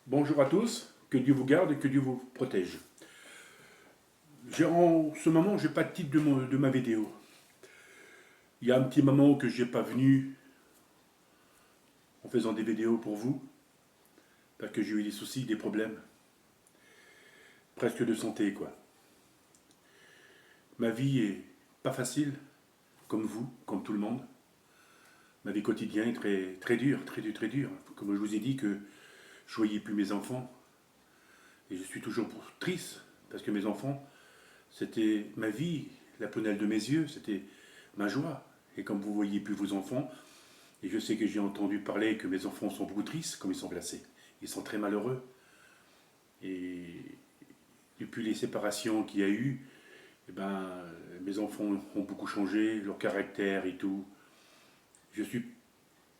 Bonjour à tous, que Dieu vous garde et que Dieu vous protège. En ce moment, j'ai pas de titre de ma vidéo. Il y a un petit moment que j'ai pas venu en faisant des vidéos pour vous, parce que j'ai eu des soucis, des problèmes, presque de santé quoi. Ma vie est pas facile, comme vous, comme tout le monde. Ma vie quotidienne est très, très dure, très, très dure. Comme je vous ai dit que je voyais plus mes enfants, et je suis toujours triste, parce que mes enfants, c'était ma vie, la prunelle de mes yeux, c'était ma joie. Et comme vous voyez plus vos enfants, et je sais que j'ai entendu parler que mes enfants sont beaucoup tristes comme ils sont blessés. Ils sont très malheureux. Et depuis les séparations qu'il y a eu, eh ben, mes enfants ont beaucoup changé, leur caractère et tout. Je suis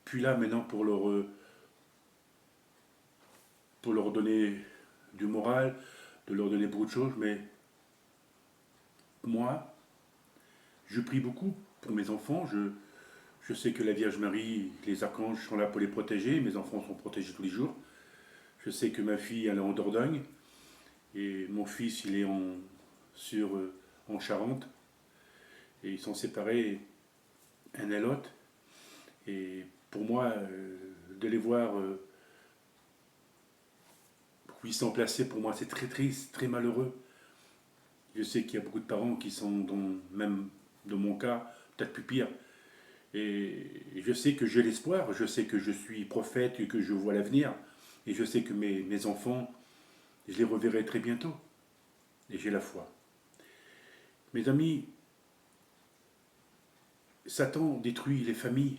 plus là maintenant pour leur donner du moral, de leur donner beaucoup de choses, mais moi, je prie beaucoup pour mes enfants. Je sais que la Vierge Marie, les archanges sont là pour les protéger. Mes enfants sont protégés tous les jours. Je sais que ma fille, elle est en Dordogne. Et mon fils, il est en Charente. Et ils sont séparés un à l'autre. Et pour moi, de les voir où ils sont placés, pour moi, c'est très triste, très malheureux. Je sais qu'il y a beaucoup de parents qui sont, même dans mon cas, peut-être plus pire. Et je sais que j'ai l'espoir, je sais que je suis prophète et que je vois l'avenir. Et je sais que mes enfants, je les reverrai très bientôt. Et j'ai la foi. Mes amis, Satan détruit les familles,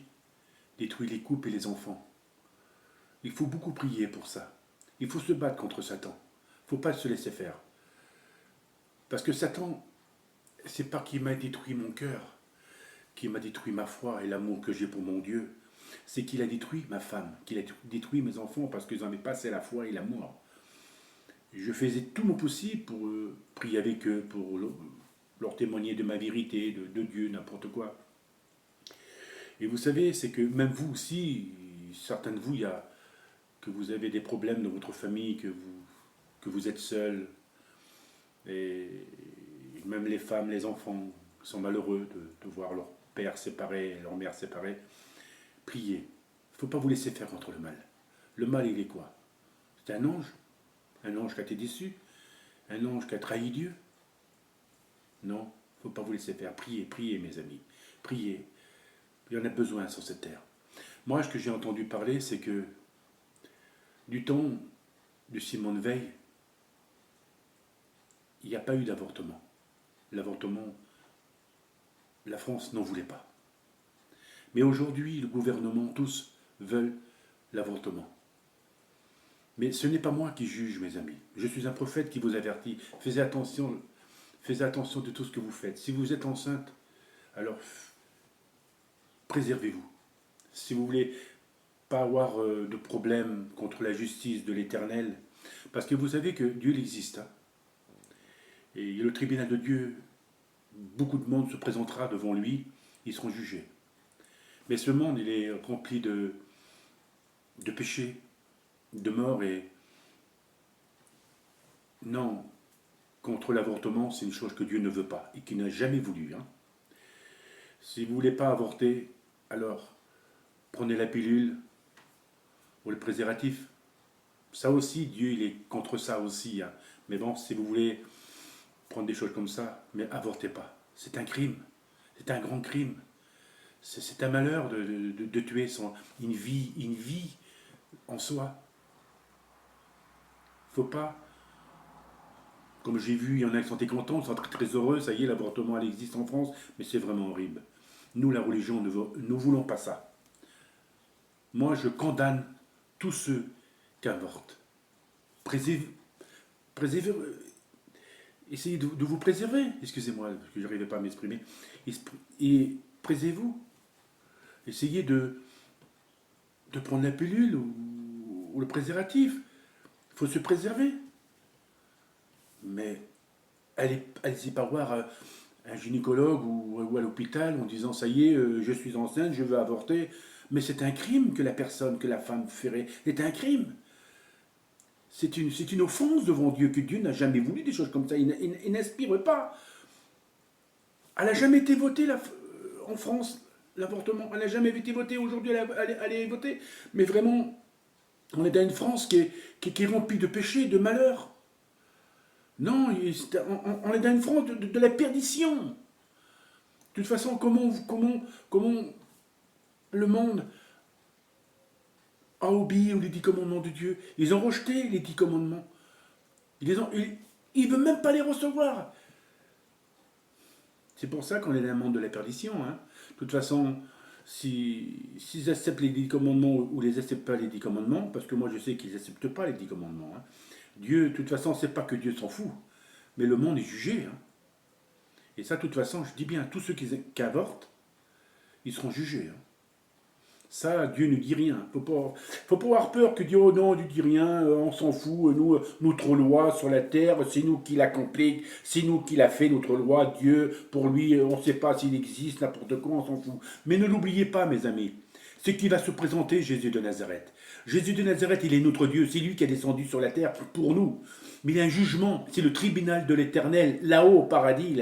détruit les couples et les enfants. Il faut beaucoup prier pour ça. Il faut se battre contre Satan. Il ne faut pas se laisser faire. Parce que Satan, c'est pas qu'il m'a détruit mon cœur, qu'il m'a détruit ma foi et l'amour que j'ai pour mon Dieu. C'est qu'il a détruit ma femme, qu'il a détruit mes enfants parce qu'ils n'avaient pas assez la foi et l'amour. Je faisais tout mon possible pour prier avec eux, pour leur témoigner de ma vérité, de Dieu, n'importe quoi. Et vous savez, c'est que même vous aussi, certains de vous, que vous avez des problèmes dans votre famille, que vous êtes seul, et même les femmes, les enfants sont malheureux de voir leur père séparé, leur mère séparée. Priez. Il ne faut pas vous laisser faire contre le mal. Le mal, il est quoi? C'est un ange qui a été déçu, un ange qui a trahi Dieu. Non, il ne faut pas vous laisser faire. Priez, priez mes amis. Priez. Il y en a besoin sur cette terre. Moi, ce que j'ai entendu parler, c'est que du temps de Simone Veil, il n'y a pas eu d'avortement. L'avortement, la France n'en voulait pas. Mais aujourd'hui, le gouvernement, tous veulent l'avortement. Mais ce n'est pas moi qui juge, mes amis. Je suis un prophète qui vous avertit. Faites attention de tout ce que vous faites. Si vous êtes enceinte, alors préservez-vous. Si vous voulez pas avoir de problème contre la justice de l'Éternel, parce que vous savez que Dieu il existe. Hein. Et le tribunal de Dieu, beaucoup de monde se présentera devant lui, ils seront jugés. Mais ce monde, il est rempli de péchés, de mort, et non, contre l'avortement, c'est une chose que Dieu ne veut pas et qu'il n'a jamais voulu. Hein. Si vous ne voulez pas avorter, alors prenez la pilule ou le préservatif. Ça aussi, Dieu, il est contre ça aussi. Hein. Mais bon, si vous voulez prendre des choses comme ça, mais avortez pas. C'est un crime. C'est un grand crime. C'est un malheur de tuer une vie en soi. Faut pas, comme j'ai vu, il y en a qui sont très contents, sont très, très heureux, ça y est, l'avortement, elle existe en France, mais c'est vraiment horrible. Nous, la religion, ne voulons pas ça. Moi, je condamne tous ceux qui avortent. Préservez, préservez, essayez de vous préserver, excusez-moi, parce que je n'arrivais pas à m'exprimer, et préservez-vous. Essayez de prendre la pilule ou le préservatif. Il faut se préserver. Mais allez-y pas voir un gynécologue ou à l'hôpital en disant ça y est, je suis enceinte, je veux avorter. Mais c'est un crime que la personne, que la femme ferait. C'est un crime. C'est une offense devant Dieu, que Dieu n'a jamais voulu des choses comme ça. Il n'inspire pas. Elle n'a jamais été votée en France, l'avortement. Elle n'a jamais été votée. Aujourd'hui, elle est votée. Mais vraiment, on est dans une France qui est remplie de péchés, de malheurs. Non, on est dans une France de la perdition. De toute façon, comment le monde a obéi aux 10 commandements de Dieu? Ils ont rejeté les 10 commandements. Il ne veut même pas les recevoir. C'est pour ça qu'on est dans un monde de la perdition. Hein. De toute façon, s'ils acceptent les 10 commandements ou les acceptent pas les 10 commandements, parce que moi je sais qu'ils n'acceptent pas les 10 commandements. Hein. Dieu, de toute façon, c'est pas que Dieu s'en fout, mais le monde est jugé. Hein. Et ça, de toute façon, je dis bien, tous ceux qui avortent, ils seront jugés. Hein. Ça, Dieu ne dit rien. Faut pas avoir peur que Dieu, oh non, Dieu dit rien, on s'en fout, nous, notre loi sur la terre, c'est nous qui la complique, c'est nous qui l'a fait, notre loi, Dieu, pour lui, on ne sait pas s'il existe, n'importe quoi, on s'en fout. Mais ne l'oubliez pas, mes amis, c'est qu'il va se présenter, Jésus de Nazareth. Jésus de Nazareth, il est notre Dieu, c'est lui qui est descendu sur la terre pour nous. Mais il y a un jugement, c'est le tribunal de l'Éternel, là-haut au paradis,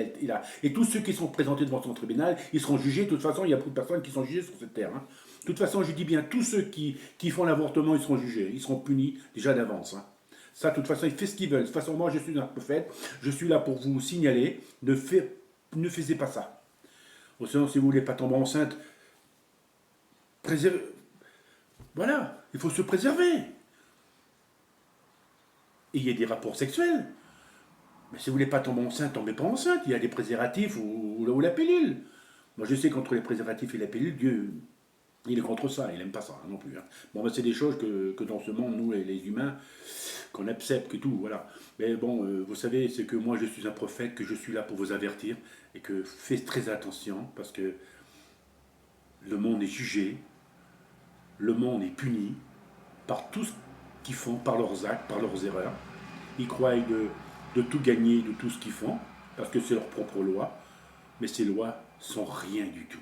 et tous ceux qui sont présentés devant son tribunal, ils seront jugés, de toute façon, il y a beaucoup de personnes qui sont jugées sur cette terre. Hein. De toute façon, je dis bien, tous ceux qui font l'avortement, ils seront jugés, ils seront punis déjà d'avance. Hein. Ça, de toute façon, ils font ce qu'ils veulent. De toute façon, moi, je suis un prophète, je suis là pour vous signaler, ne faisez pas ça. Sinon, si vous ne voulez pas tomber enceinte, voilà, il faut se préserver. Et il y a des rapports sexuels. Mais si vous ne voulez pas tomber enceinte, tombez pas enceinte. Il y a des préservatifs ou la pilule. Moi, je sais qu'entre les préservatifs et la pilule, Dieu, il est contre ça, il n'aime pas ça non plus. Hein. Bon, ben, c'est des choses que dans ce monde, nous, les humains, qu'on accepte, que tout, voilà. Mais bon, vous savez, c'est que moi, je suis un prophète, que je suis là pour vous avertir, et que faites très attention, parce que le monde est jugé, le monde est puni par tout ce qu'ils font, par leurs actes, par leurs erreurs. Ils croient de tout gagner, de tout ce qu'ils font, parce que c'est leur propre loi, mais ces lois sont rien du tout.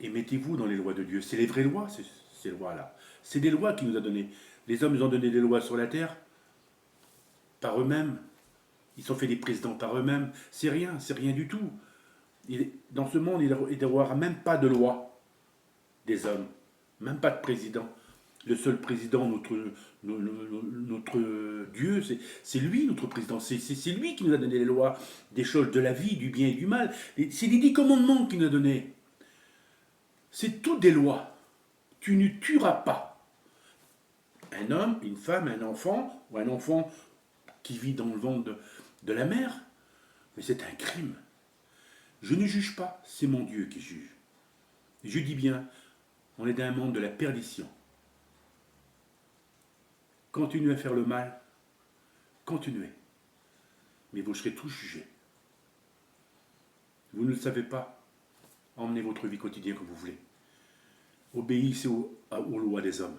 Et mettez-vous dans les lois de Dieu. C'est les vraies lois, ces lois-là. C'est des lois qu'il nous a données. Les hommes, ils ont donné des lois sur la terre, par eux-mêmes. Ils sont fait des présidents par eux-mêmes. C'est rien du tout. Dans ce monde, il n'y aura même pas de loi des hommes. Même pas de président. Le seul président, notre Dieu, c'est lui, notre président. C'est lui qui nous a donné les lois des choses, de la vie, du bien et du mal. C'est les 10 commandements qu'il nous a donnés. C'est toutes des lois. Tu ne tueras pas. Un homme, une femme, un enfant, ou un enfant qui vit dans le ventre de la mère, mais c'est un crime. Je ne juge pas, c'est mon Dieu qui juge. Je dis bien, on est dans un monde de la perdition. Continuez à faire le mal, continuez. Mais vous serez tous jugés. Vous ne le savez pas, emmenez votre vie quotidienne comme vous voulez. Obéissez aux lois des hommes.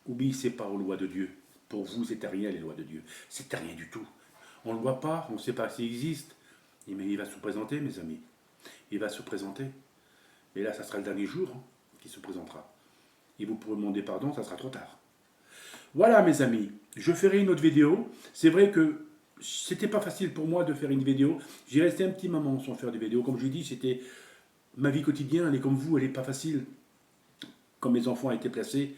Obéissez pas aux lois de Dieu. Pour vous, c'est rien les lois de Dieu. C'est rien du tout. On ne le voit pas, on ne sait pas s'il existe. Mais il va se présenter, mes amis. Il va se présenter. Et là, ça sera le dernier jour qui se présentera. Et vous pourrez demander pardon, ça sera trop tard. Voilà, mes amis. Je ferai une autre vidéo. C'est vrai que c'était pas facile pour moi de faire une vidéo. J'ai resté un petit moment sans faire des vidéos. Comme je l'ai dit, c'était ma vie quotidienne. Elle est comme vous, elle n'est pas facile. Quand mes enfants ont été placés,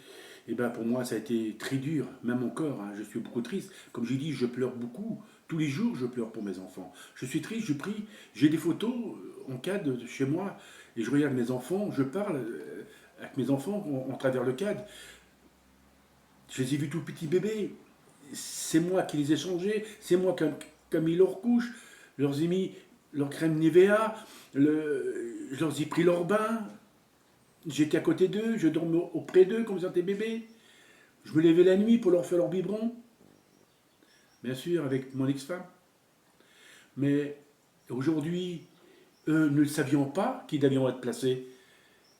et ben pour moi, ça a été très dur. Même encore, hein, je suis beaucoup triste. Comme j'ai dit, je pleure beaucoup. Tous les jours, je pleure pour mes enfants. Je suis triste, je prie. J'ai des photos en cadre de chez moi. Et je regarde mes enfants, je parle avec mes enfants en travers le cadre. Je les ai vus tout petits bébés. C'est moi qui les ai changés. C'est moi qui ai mis leur couche. Je leur ai mis leur crème Nivea. Je leur ai pris leur bain. J'étais à côté d'eux. Je dormais auprès d'eux comme ils étaient bébés. Je me levais la nuit pour leur faire leur biberon. Bien sûr, avec mon ex-femme. Mais aujourd'hui, eux ne le savions pas qu'ils devions être placés.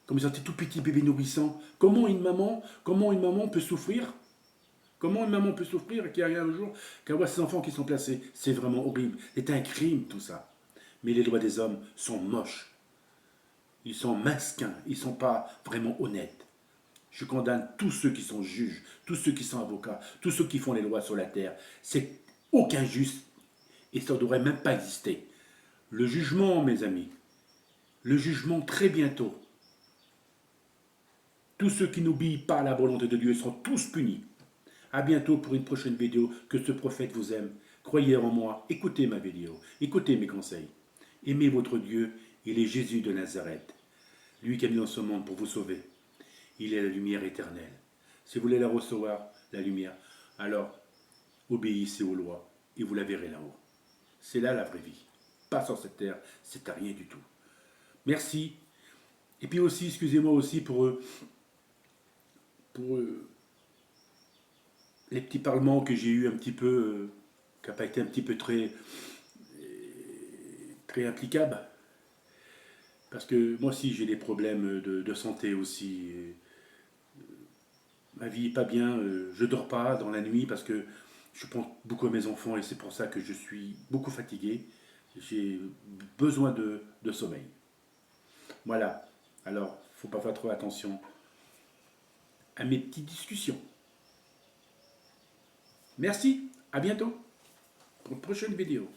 Comme ils étaient tout petits bébés nourrissants. Comment une maman peut souffrir? Comment une maman peut souffrir et qu'il y a un jour qu'elle voit ses enfants qui sont placés? C'est vraiment horrible. C'est un crime tout ça. Mais les lois des hommes sont moches. Ils sont mesquins. Ils ne sont pas vraiment honnêtes. Je condamne tous ceux qui sont juges, tous ceux qui sont avocats, tous ceux qui font les lois sur la terre. C'est aucun juste et ça ne devrait même pas exister. Le jugement, mes amis, le jugement très bientôt. Tous ceux qui n'obéissent pas à la volonté de Dieu seront tous punis. À bientôt pour une prochaine vidéo. Que ce prophète vous aime. Croyez en moi. Écoutez ma vidéo. Écoutez mes conseils. Aimez votre Dieu. Il est Jésus de Nazareth. Lui qui est venu dans ce monde pour vous sauver. Il est la lumière éternelle. Si vous voulez la recevoir, la lumière, alors obéissez aux lois et vous la verrez là-haut. C'est là la vraie vie. Pas sur cette terre, c'est à rien du tout. Merci. Et puis aussi, excusez-moi aussi pour les petits parlements que j'ai eu un petit peu, qui n'a pas été un petit peu très implicable. Parce que moi aussi j'ai des problèmes de santé aussi. Ma vie est pas bien, je dors pas dans la nuit parce que je pense beaucoup à mes enfants et c'est pour ça que je suis beaucoup fatigué. J'ai besoin de sommeil. Voilà. Alors, faut pas faire trop attention à mes petites discussions. Merci, à bientôt pour une prochaine vidéo.